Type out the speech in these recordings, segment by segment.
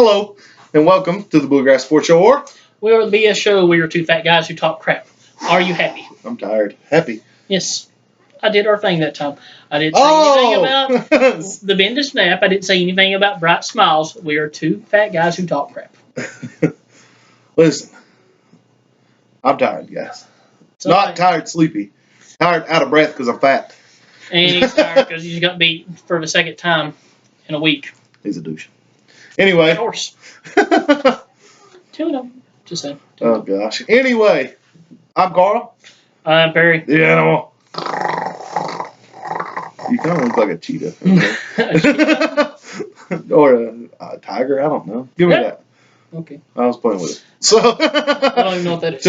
Hello, and welcome to the Bluegrass Sports Show. Or We are the BS show. We are two fat guys who talk crap. Are you happy? I'm tired. Happy. Yes. I did our thing that time. I didn't say anything about the bend and snap. I didn't say anything about bright smiles. We are two fat guys who talk crap. Listen, I'm tired, guys. So Not tired, sleepy. Tired, out of breath because I'm fat. And he's tired because he's got beat for the second time in a week. He's a douche. Anyway. Horse. Two of them. Just saying. Oh, gosh. Anyway, I'm Carl. I'm Perry. The animal. You kind of look like a cheetah. Or a tiger. I don't know. Give me that. Okay. I was playing with it. So I don't even know what that is.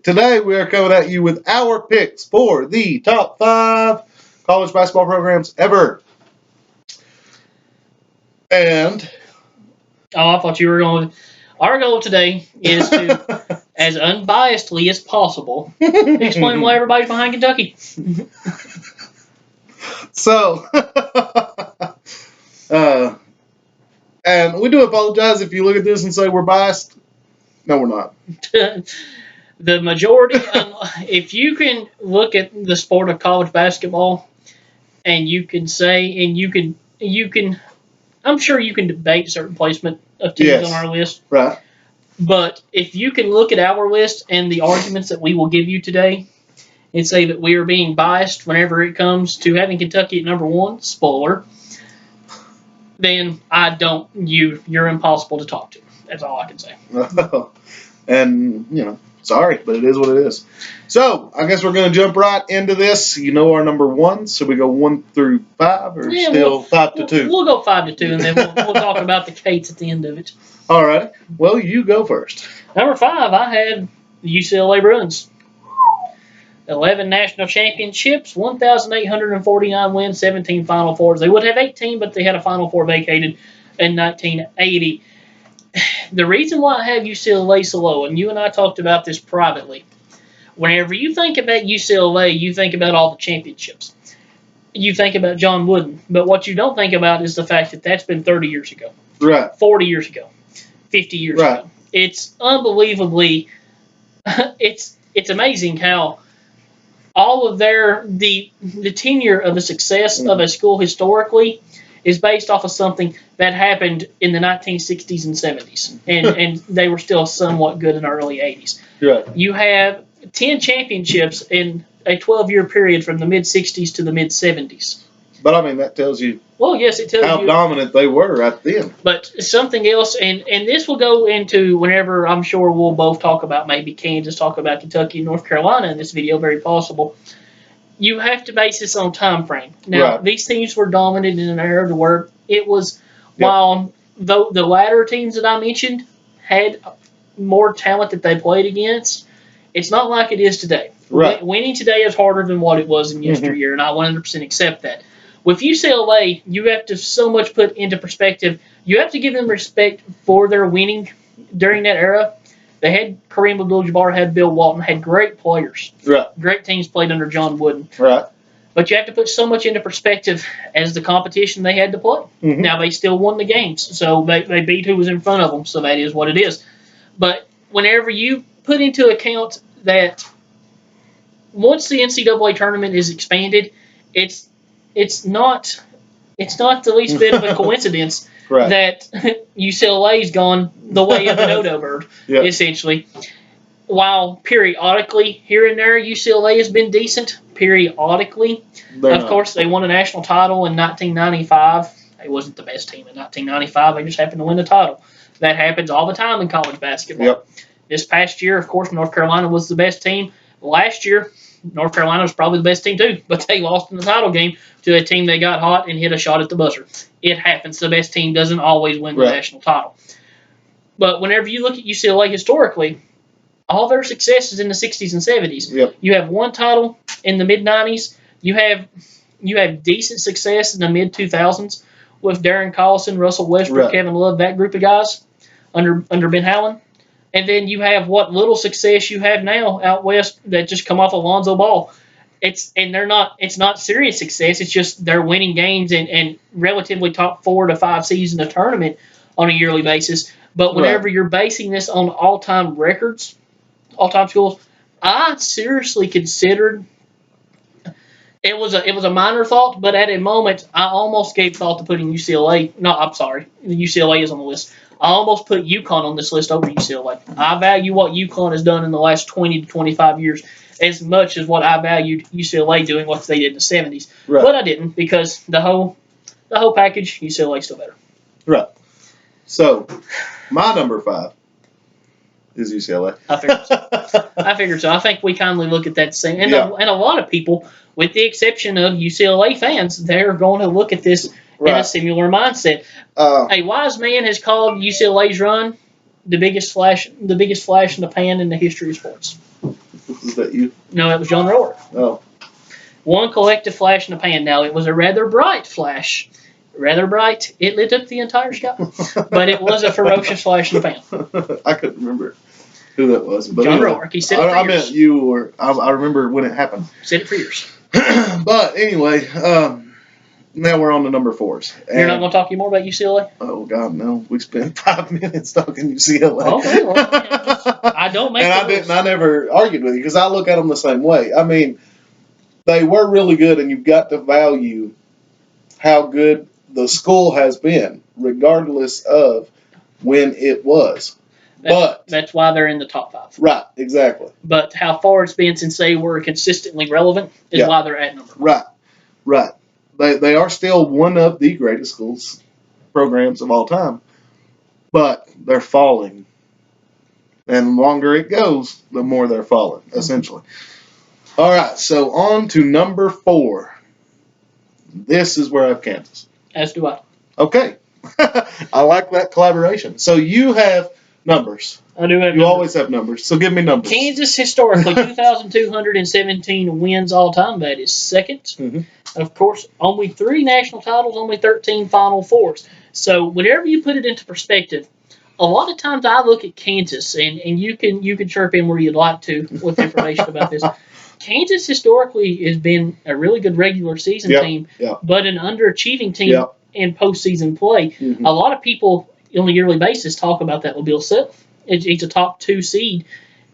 Today we are coming at you with our picks for the top 5 college basketball programs ever. And I thought you were going. Our goal today is to, as unbiasedly as possible, explain why everybody's behind Kentucky. So, and we do apologize if you look at this and say we're biased. No, we're not. The majority, if you can look at the sport of college basketball, and you can say, and you can, I'm sure you can debate certain placement of teams on our list. Right. But if you can look at our list and the arguments that we will give you today, and say that we are being biased whenever it comes to having Kentucky at number 1, spoiler, then you're impossible to talk to. That's all I can say. And, sorry, but it is what it is. So, I guess we're going to jump right into this. You know our number 1, so we go 1 through 5, or still 5 to 2? We'll go 5 to 2, and then we'll talk about the Cates at the end of it. All right. Well, you go first. Number 5, I had the UCLA Bruins. 11 national championships, 1,849 wins, 17 Final Fours. They would have 18, but they had a Final Four vacated in 1980. The reason why I have UCLA so low, and you and I talked about this privately, whenever you think about UCLA, you think about all the championships. You think about John Wooden. But what you don't think about is the fact that that's been 30 years ago. Right. 40 years ago. 50 years ago. It's unbelievably, it's amazing how all of the tenure of the success of a school historically is based off of something that happened in the 1960s and 70s. And they were still somewhat good in the early 80s. Right. You have 10 championships in a 12-year period from the mid-60s to the mid-70s. But, I mean, that tells you it tells you how dominant they were right then. But something else, and this will go into whenever I'm sure we'll both talk about maybe Kansas, talk about Kentucky and North Carolina in this video, very possible. You have to base this on time frame. Now, These teams were dominant in an era where it was, while the latter teams that I mentioned had more talent that they played against, it's not like it is today. Right. Winning today is harder than what it was in yesteryear, and I 100% accept that. With UCLA, you have to so much put into perspective. You have to give them respect for their winning during that era. They had Kareem Abdul-Jabbar, had Bill Walton, had great players. Right. Great teams played under John Wooden. Right. But you have to put so much into perspective as the competition they had to play. Mm-hmm. Now, they still won the games, so they beat who was in front of them, so that is what it is. But whenever you put into account that once the NCAA tournament is expanded, it's not the least bit of a coincidence that UCLA's gone the way of the dodo bird, essentially. While periodically here and there UCLA has been decent, periodically. Of course, they won a national title in 1995. They wasn't the best team in 1995. They just happened to win the title. That happens all the time in college basketball. Yep. This past year, of course, North Carolina was the best team. Last year, North Carolina was probably the best team too, but they lost in the title game to a team that got hot and hit a shot at the buzzer. It happens. The best team doesn't always win the national title. But whenever you look at UCLA historically, all their success is in the 60s and 70s. Yep. You have one title in the mid-90s. You have decent success in the mid-2000s with Darren Collison, Russell Westbrook, Kevin Love, that group of guys under Ben Howland. And then you have what little success you have now out west that just come off Alonzo Ball. It's not serious success. It's just they're winning games and relatively top 4 to 5 seeds in the tournament. on a yearly basis. But whenever you're basing this on all-time records, all-time schools, I seriously considered it was a minor thought, but at a moment I almost gave thought to putting UCLA. No, I'm sorry, UCLA is on the list. I almost put UConn on this list over UCLA. I value what UConn has done in the last 20 to 25 years as much as what I valued UCLA doing what they did in the 70s. Right. But I didn't because the whole package, UCLA is still better. Right. So, my number 5 is UCLA. I figured so. I think we kindly look at that same. And, and a lot of people, with the exception of UCLA fans, they're going to look at this in a similar mindset. A wise man has called UCLA's run the biggest flash in the pan in the history of sports. Was that you? No, it was John Rohr. Oh. One collective flash in the pan. Now, it was a rather bright flash. Rather bright. It lit up the entire sky. But it was a ferocious flash in the pan. I couldn't remember who that was. But John Rohr. He said it for years. I meant you, or I remember when it happened. Said it for years. But anyway, now we're on to number 4s. You're not going to talk any more about UCLA? Oh, God, no. We spent 5 minutes talking UCLA. Okay, well, I don't make I never argued with you because I look at them the same way. I mean, they were really good, and you've got to value how good the school has been, regardless of when it was. That's why they're in the top 5. Right, exactly. But how far it's been since they were consistently relevant is why they're at number 1. Right. They are still one of the greatest schools programs of all time, but they're falling. And the longer it goes, the more they're falling, essentially. All right, so on to number 4. This is where I have Kansas. As do I. Okay. I like that collaboration. So you have numbers. I do have numbers. You always have numbers. So give me numbers. Kansas historically, 2,217 wins all time. That is second. Mm-hmm. Of course, only 3 national titles, only 13 Final Fours. So whenever you put it into perspective, a lot of times I look at Kansas, and you can chirp in where you'd like to with information about this. Kansas historically has been a really good regular season team, but an underachieving team in postseason play. Mm-hmm. A lot of people on a yearly basis talk about that with Bill Self. He's a top 2 seed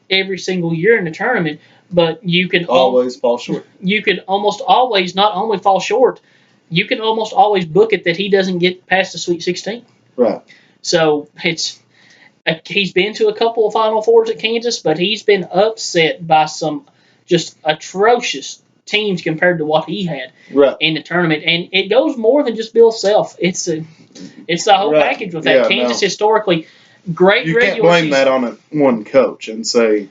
every single year in the tournament, but you can always fall short. You can almost always not only fall short, you can almost always book it that he doesn't get past the Sweet 16. Right. So he's been to a couple of Final Fours at Kansas, but he's been upset by some just atrocious teams compared to what he had in the tournament. And it goes more than just Bill Self. It's the whole package with that. Kansas historically, great regular season. You can't blame that on one coach and say,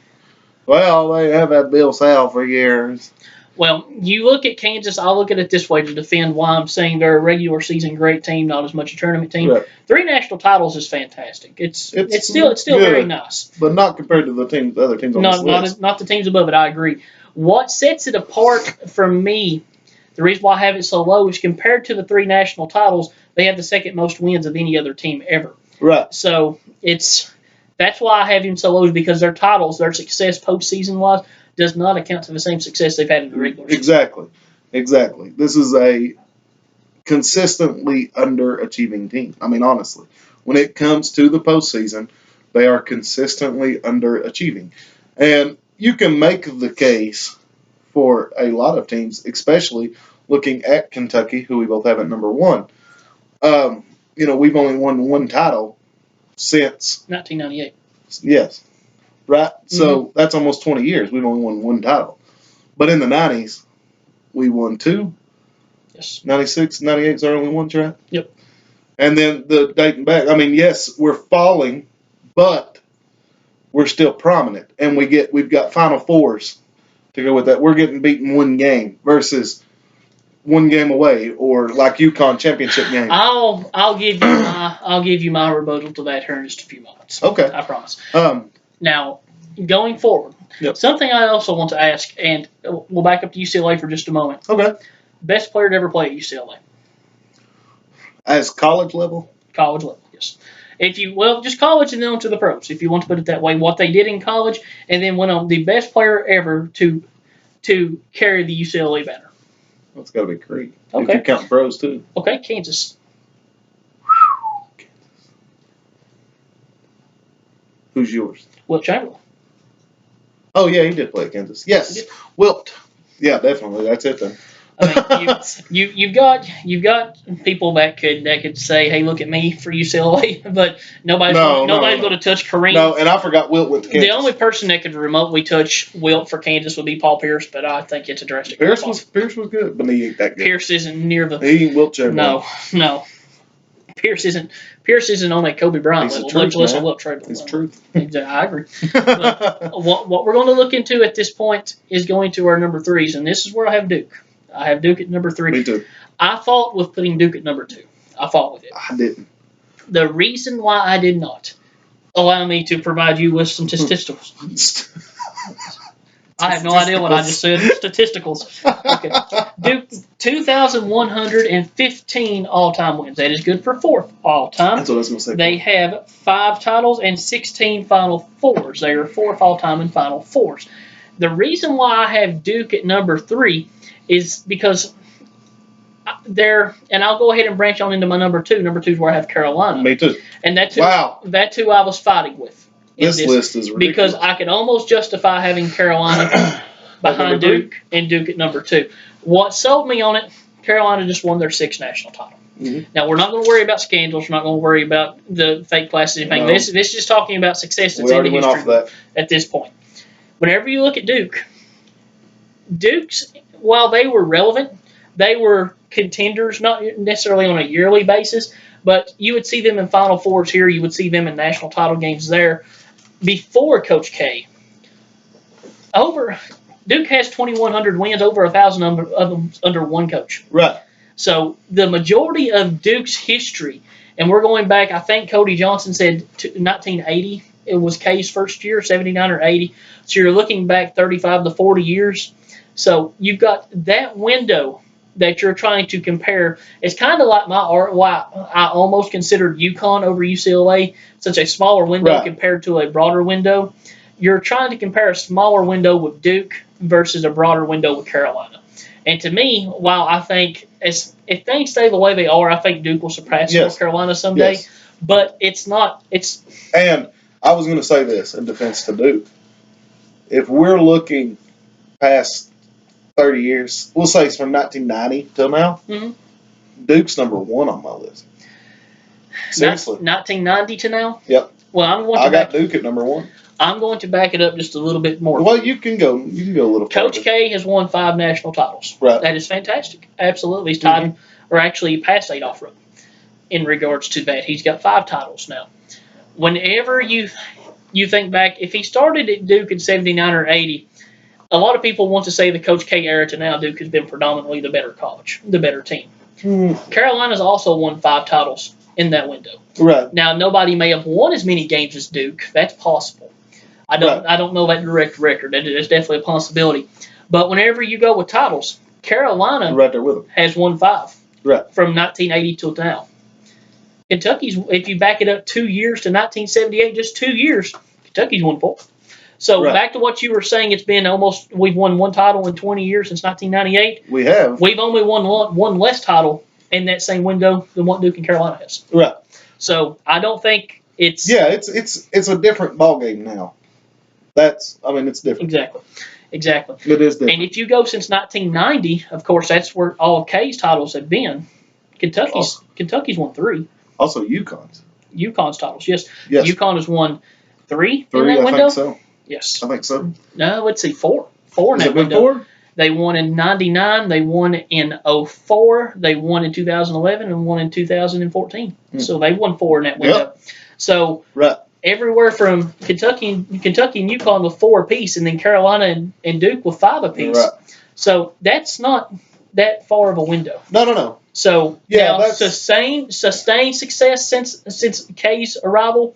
well, they have had Bill Self for years. Well, you look at Kansas, I'll look at it this way to defend why I'm saying they're a regular season great team, not as much a tournament team. Right. 3 national titles is fantastic. It's still good, very nice. But not compared to the other teams on this list. Not the teams above it, I agree. What sets it apart from me, the reason why I have it so low is compared to the 3 national titles, they have the second most wins of any other team ever. Right. So that's why I have him so low, is because their titles, their success postseason wise, does not account to the same success they've had in the regular season. Exactly. This is a consistently underachieving team. I mean, honestly, when it comes to the postseason, they are consistently underachieving. And you can make the case for a lot of teams, especially looking at Kentucky, who we both have at number 1. We've only won 1 title since 1998. Yes. Right? So that's almost 20 years. We've only won 1 title. But in the 90s, we won 2. Yes. 96, 98 is our only ones, right? Yep. And then the dating back, I mean, yes, we're falling, but we're still prominent. And we've got Final Fours to go with that. We're getting beaten 1 game versus 1 game away, or like UConn championship game. I'll give you my rebuttal to that here in just a few moments. Okay. I promise. Now, going forward, something I also want to ask, and we'll back up to UCLA for just a moment. Okay. Best player to ever play at UCLA? As college level? College level, yes. Just college and then on to the pros, if you want to put it that way. What they did in college, and then went on the best player ever to carry the UCLA banner. That's got to be Creed. Okay. If you count pros, too. Okay, Kansas. Who's yours? Wilt Chamberlain. Oh, yeah, he did play at Kansas. Yes, Wilt. Yeah, definitely. That's it then. I mean, you've got people that could say, "Hey, look at me for UCLA," but nobody's going to touch Kareem. No, and I forgot Wilt went to Kansas. The only person that could remotely touch Wilt for Kansas would be Paul Pierce, but I think it's a drastic. Pierce was good, but he ain't that good. Pierce isn't near the. He ain't Wilt Chamberlain. No. Pierce isn't on that Kobe Bryant level. Much less a Wilt Chamberlain. It's truth. I agree. But what we're going to look into at this point is going to our number threes, and this is where I have Duke. I have Duke at number 3. Me too. I fought with putting Duke at number 2. I fought with it. I didn't. The reason why I did not, allow me to provide you with some statisticals. I have no idea what I just said. Statisticals. Okay. Duke, 2,115 all-time wins. That is good for 4th all-time. That's what I was going to say. They have 5 titles and 16 Final Fours. They are 4th all-time in Final Fours. The reason why I have Duke at number 3 is because and I'll go ahead and branch on into my number 2. Number 2 is where I have Carolina. Me too. And that's who I was fighting with. This list is ridiculous. Because I could almost justify having Carolina behind Duke and Duke at number 2. What sold me on it, Carolina just won their 6th national title. Mm-hmm. Now, we're not going to worry about scandals. We're not going to worry about the fake classes and anything. No. This is just talking about success that's we already in the went history off that. at this point. Whenever you look at Duke's, while they were relevant, they were contenders, not necessarily on a yearly basis, but you would see them in Final Fours here. You would see them in national title games there. Before Coach K, Duke has 2,100 wins, over 1,000 of them under one coach. Right. So the majority of Duke's history, and we're going back, I think Cody Johnson said 1980. It was K's first year, 79 or 80. So you're looking back 35 to 40 years. So you've got that window that you're trying to compare. It's kind of like why I almost considered UConn over UCLA, such a smaller window compared to a broader window. You're trying to compare a smaller window with Duke versus a broader window with Carolina. And to me, while I think if things stay the way they are, I think Duke will surpass North Carolina someday. Yes. But it's not. And I was going to say this in defense to Duke. If we're looking past 30 years, we'll say it's from 1990 till now, Duke's number 1 on my list. Seriously. 1990 to now? Yep. Well, I got Duke at number 1. I'm going to back it up just a little bit more. Well, you can go a little Coach farther. K has won 5 national titles. Right. That is fantastic. Absolutely. He's tied, or actually passed Adolph Rupp in regards to that. He's got 5 titles now. Whenever you think back, if he started at Duke in 79 or 80, a lot of people want to say the Coach K era to now Duke has been predominantly the better college, the better team. Carolina's also won 5 titles in that window. Right. Now, nobody may have won as many games as Duke. That's possible. I don't know that direct record. That is definitely a possibility. But whenever you go with titles, Carolina right there with them. has won 5 from 1980 till now. Kentucky's, if you back it up 2 years to 1978, just 2 years, Kentucky's won 4. So back to what you were saying, it's been we've won 1 title in 20 years since 1998. We have. We've only won one less title in that same window than what Duke and Carolina has. Right. So I don't think it's... Yeah, it's a different ballgame now. It's different. Exactly. It is different. And if you go since 1990, of course, that's where all K's titles have been. Kentucky's won 3. Also, UConn's titles, yes. UConn has won 3 in that window. I think so. Yes. I think so. No, let's see, 4. 4 in Has that it been window. 4? They won in 99, they won in 04, they won in 2011, and won in 2014. So they won 4 in that window. Yep. So everywhere from Kentucky and UConn with 4 apiece, and then Carolina and Duke with 5 apiece. Right. So that's not that far of a window. No. So sustained success since K's arrival,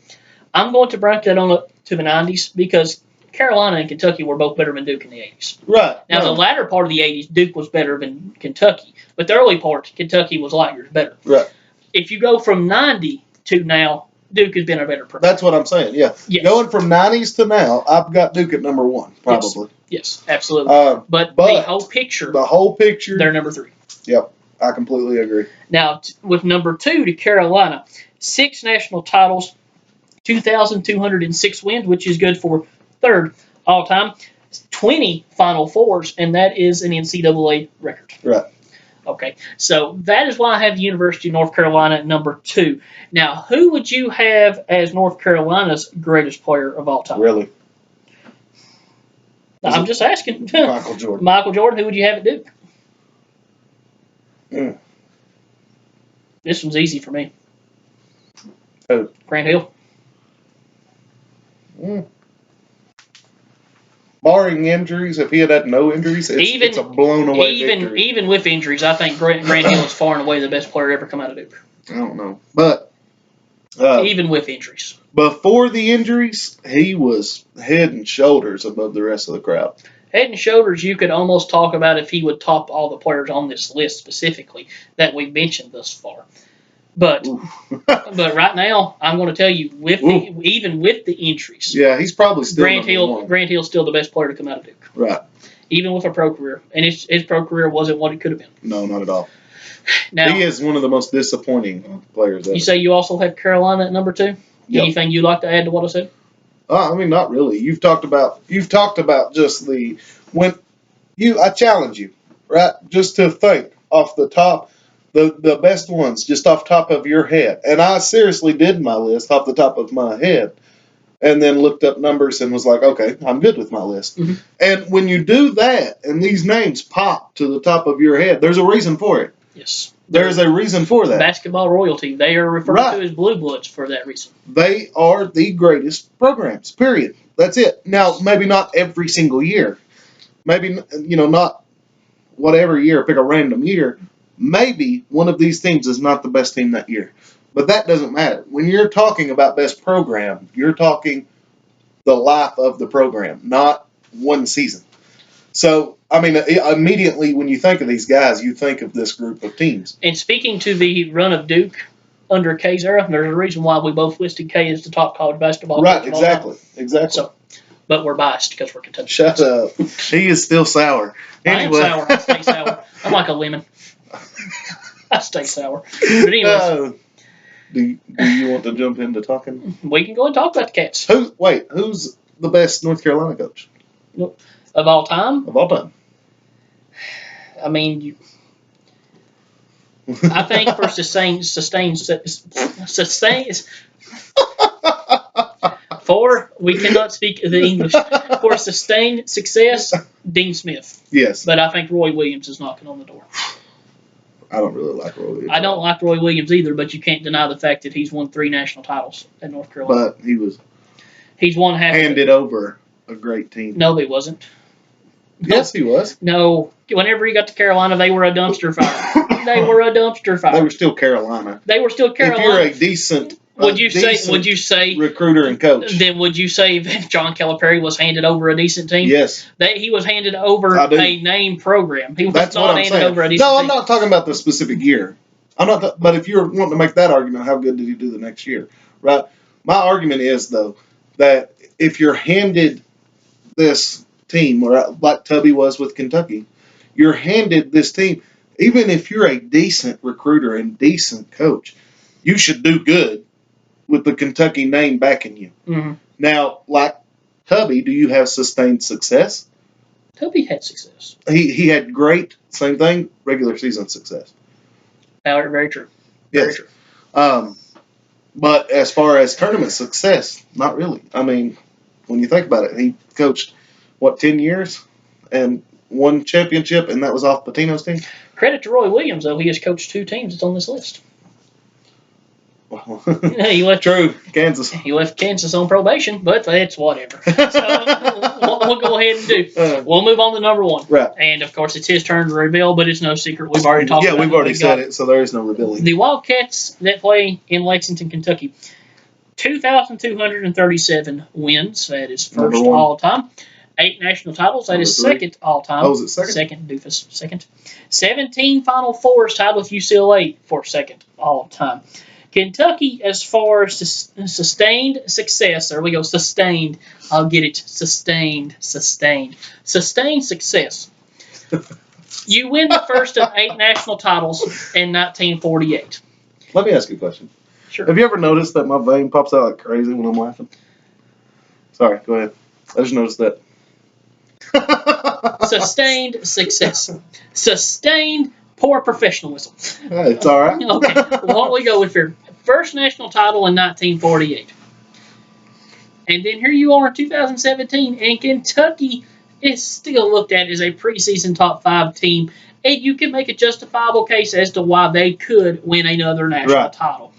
I'm going to branch that on up to the 90s because Carolina and Kentucky were both better than Duke in the 80s. Right. Now, the latter part of the 80s, Duke was better than Kentucky. But the early part, Kentucky was light years better. Right. If you go from 90 to now, Duke has been a better program. That's what I'm saying, yeah. Yes. Going from 90s to now, I've got Duke at number 1, probably. Yes, absolutely. But the whole picture, they're number 3. Yep, I completely agree. Now, with number 2 to Carolina, 6 national titles, 2,206 wins, which is good for third all time. 20 Final Fours, and that is an NCAA record. Right. Okay, so that is why I have the University of North Carolina at number 2. Now, who would you have as North Carolina's greatest player of all time? Really? I'm just asking. Michael Jordan. Michael Jordan, who would you have at Duke? Mm. This one's easy for me. Who? Grant Hill. Mm. Barring injuries, if he had no injuries, it's a blown away victory. Even with injuries, I think Grant Hill is far and away the best player ever come out of Duke. I don't know, but even with injuries, before the injuries, he was head and shoulders above the rest of the crowd. Head and shoulders, you could almost talk about if he would top all the players on this list specifically that we've mentioned thus far. But but right now, I'm going to tell you, even with the injuries, yeah, he's probably still Grant Hill's still the best player to come out of Duke. Right. Even with a pro career, and his pro career wasn't what it could have been. No, not at all. Now, he is one of the most disappointing players ever. You say you also have Carolina at number 2. Yep. Anything you'd like to add to what I said? I mean, not really. You've talked about just I challenge you, right? Just to think off the top, the best ones, just off top of your head. And I seriously did my list off the top of my head, and then looked up numbers and was like, okay, I'm good with my list. Mm-hmm. And when you do that, and these names pop to the top of your head, there's a reason for it. Yes. There's a reason for that. Basketball royalty. They are referred to as blue bloods for that reason. They are the greatest programs, period. That's it. Now, maybe not every single year. Maybe, not whatever year, pick a random year. Maybe one of these teams is not the best team that year. But that doesn't matter. When you're talking about best program, you're talking the life of the program, not one season. So, I mean, immediately when you think of these guys, you think of this group of teams. And speaking to the run of Duke under K's era, there's a reason why we both listed K as the top college basketball coach. Right, exactly. So, but we're biased because we're Kentucky. Shut up. He is still sour. Anyway. I am sour. I stay sour. I'm like a lemon. I stay sour. But anyways. Do you want to jump into talking? We can go and talk about the Cats. Who's the best North Carolina coach? Of all time? Of all time. I mean, I think for we cannot speak the English. For sustained success, Dean Smith. Yes. But I think Roy Williams is knocking on the door. I don't really like Roy Williams. I don't like Roy Williams either, but you can't deny the fact that he's won 3 national titles at North Carolina. But he's won half. Handed over a great team. No, he wasn't. Yes, he was. No. Whenever he got to Carolina, they were a dumpster fire. They were still Carolina. If you're a decent would you say recruiter and coach? Then would you say if John Calipari was handed over a decent team? Yes. He was handed over a name program. He was That's not handed over a decent team. No, I'm not talking about the specific year. But if you're wanting to make that argument, how good did he do the next year? Right? My argument is, though, that if you're handed this team, or like Tubby was with Kentucky, you're handed this team, even if you're a decent recruiter and decent coach, you should do good with the Kentucky name backing you. Mm-hmm. Now, like Tubby, do you have sustained success? Tubby had success. He had great, same thing, regular season success. Very true. Yes. Very true. But as far as tournament success, not really. I mean, when you think about it, he coached, 10 years and won championship, and that was off Pitino's team? Credit to Roy Williams, though. He has coached 2 teams that's on this list. Well, True, Kansas. He left Kansas on probation, but that's whatever. So we'll go ahead and do. We'll move on to number 1. Right. And, of course, it's his turn to reveal, but it's no secret. We've already talked about it. Yeah, we've already said it, so there is no revealing. The Wildcats that play in Lexington, Kentucky. 2,237 wins. That is first all time. 8 national titles. That is second all time. Oh, was it second? Second, doofus. Second. 17 Final Fours tied with UCLA for second all time. Kentucky, as far as sustained success, there we go, sustained. I'll get it. Sustained success. You win the first of 8 national titles in 1948. Let me ask you a question. Sure. Have you ever noticed that my vein pops out like crazy when I'm laughing? Sorry, go ahead. I just noticed that. Sustained success. Sustained poor professionalism. It's all right. Okay, what we go with here? First national title in 1948. And then here you are in 2017, and Kentucky is still looked at as a preseason top 5 team, and you can make a justifiable case as to why they could win another national title.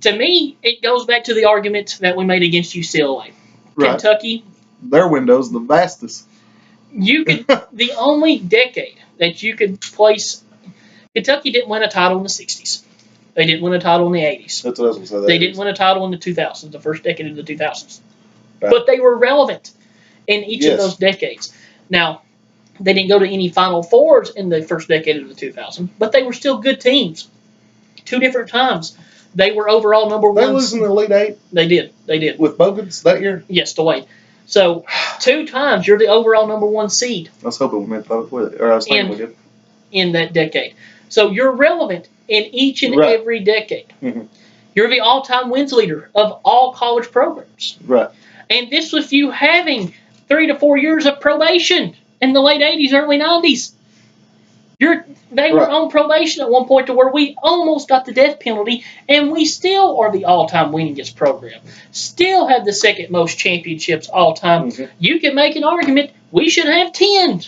To me, it goes back to the argument that we made against UCLA. Right. Kentucky, their window's the vastest. You could the only decade that you could place Kentucky didn't win a title in the 60s. They didn't win a title in the 80s. That's what I was going to say. They didn't win a title in the 2000s, the first decade of the 2000s. Right. But they were relevant in each of those decades. Now, they didn't go to any Final Fours in the first decade of the 2000s, but they were still good teams. 2 different times. They were overall number 1. They was in the Elite 8? They did. They did. With Bogans that year? Yes, to Wade. So, 2 times you're the overall number 1 seed. I was hoping we meant with it, or I was thinking we did. In that decade. So, you're relevant in each and every decade. Mm-hmm. You're the all-time wins leader of all college programs. Right. And this with you having 3 to 4 years of probation in the late 80s, early 90s. They were on probation at one point to where we almost got the death penalty, and we still are the all-time winningest program. Still have the second most championships all time. Mm-hmm. You can make an argument we should have 10,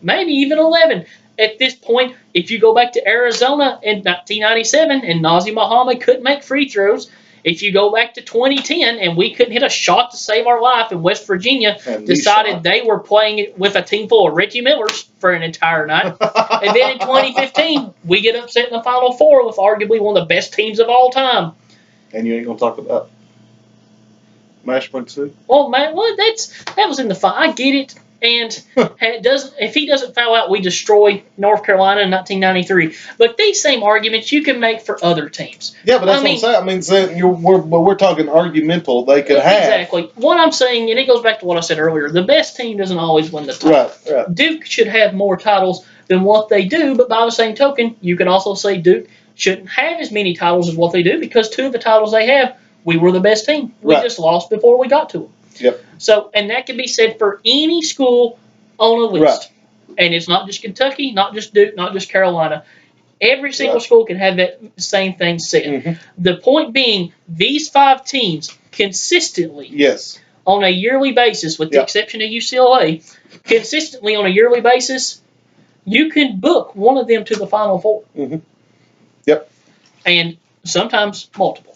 maybe even 11. At this point, if you go back to Arizona in 1997 and Nazr Mohammed couldn't make free throws, if you go back to 2010 and we couldn't hit a shot to save our life and West Virginia decided they were playing with a team full of Richie Millers for an entire night. And then in 2015, we get upset in the Final Four with arguably one of the best teams of all time. And you ain't going to talk about Mashburn too? Well, man, that was in the final. I get it. And if he doesn't foul out, we destroy North Carolina in 1993. But these same arguments you can make for other teams. Yeah, but that's what I'm saying. We're talking argumental. They could have. Exactly. What I'm saying, and it goes back to what I said earlier, the best team doesn't always win the title. Right. Duke should have more titles than what they do, but by the same token, you can also say Duke shouldn't have as many titles as what they do because 2 of the titles they have, we were the best team. We just lost before we got to them. Yep. So, and that can be said for any school on a list. Right. And it's not just Kentucky, not just Duke, not just Carolina. Every single school can have that same thing said. Mm-hmm. The point being, these 5 teams consistently, on a yearly basis, with the exception of UCLA, consistently on a yearly basis, you can book one of them to the Final Four. Mm-hmm. Yep. And sometimes multiple.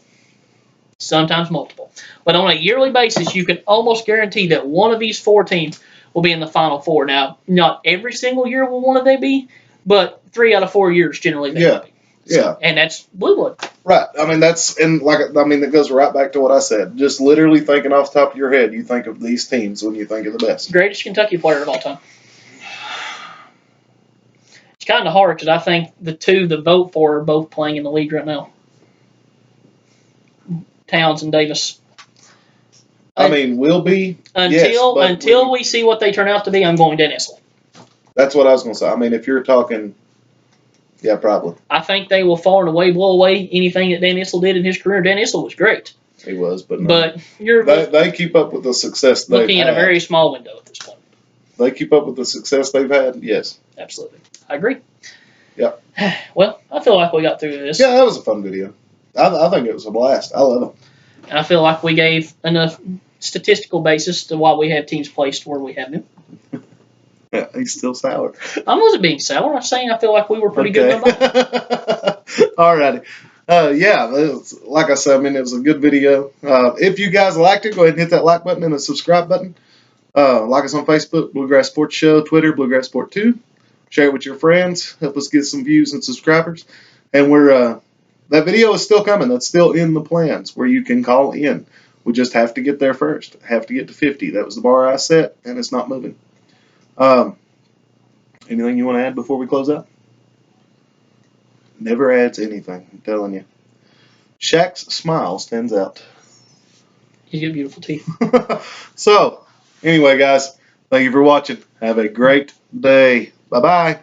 But on a yearly basis, you can almost guarantee that one of these 4 teams will be in the Final Four. Now, not every single year will one of them be, but 3 out of 4 years generally they will be. So, and that's blue blood. Right. I mean, that goes right back to what I said. Just literally thinking off the top of your head, you think of these teams when you think of the best. Greatest Kentucky player of all time. It's kind of hard because I think the 2 to vote for are both playing in the league right now. Towns and Davis. I mean, will be until we see what they turn out to be. I'm going Dan Issel. That's what I was going to say. I mean, if you're talking, probably. I think they will far and away blow away anything that Dan Issel did in his career. Dan Issel was great. He was, but they keep up with the success they've had. Looking at a very small window at this point. They keep up with the success they've had. Yes, absolutely. I agree. Yep. Well, I feel like we got through this. Yeah, that was a fun video. I think it was a blast. I love it. And I feel like we gave enough statistical basis to why we have teams placed where we have them. Yeah, he's still sour. I wasn't being sour. I'm saying I feel like we were pretty good. All righty. Like I said, I mean, it was a good video. If you guys liked it, go ahead and hit that like button and the subscribe button. Like us on Facebook, Bluegrass Sports Show, Twitter, Bluegrass Sport 2. Share it with your friends. Help us get some views and subscribers. And that video is still coming. That's still in the plans where you can call in. We just have to get there first. Have to get to 50. That was the bar I set, and it's not moving. Anything you want to add before we close out? Never adds anything, I'm telling you. Shaq's smile stands out. He's got beautiful teeth. So, anyway, guys, thank you for watching. Have a great day. Bye-bye.